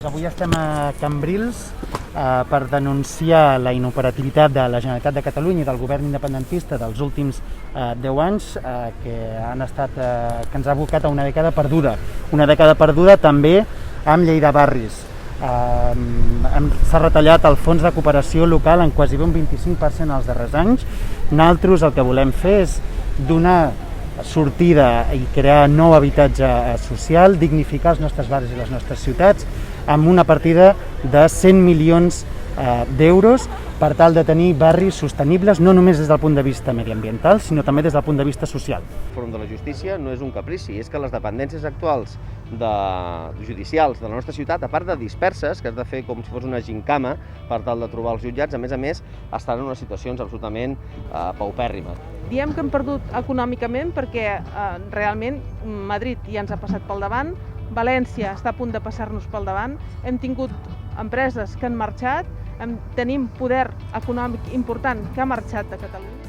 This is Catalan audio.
Avui estem a Cambrils per denunciar la inoperativitat de la Generalitat de Catalunya i del govern independentista dels últims 10 anys que ens ha abocat a una dècada perduda. Una dècada perduda també amb Llei de Barris. S'ha retallat el fons de cooperació local en quasi un 25% els darrers anys. Nosaltres el que volem fer és donar sortida i crear nou habitatge social, dignificar els nostres barris i les nostres ciutats amb una partida de 100 milions d'euros per tal de tenir barris sostenibles, no només des del punt de vista mediambiental, sinó també des del punt de vista social. El Fòrum de la Justícia no és un caprici, és que les dependències actuals judicials de la nostra ciutat, a part de disperses, que has de fer com si fos una gincama per tal de trobar els jutjats, a més, estan en unes situacions absolutament paupèrrimes. Diem que hem perdut econòmicament perquè realment Madrid ja ens ha passat pel davant, València està a punt de passar-nos pel davant, hem tingut empreses que han marxat, tenim poder econòmic important que ha marxat de Catalunya.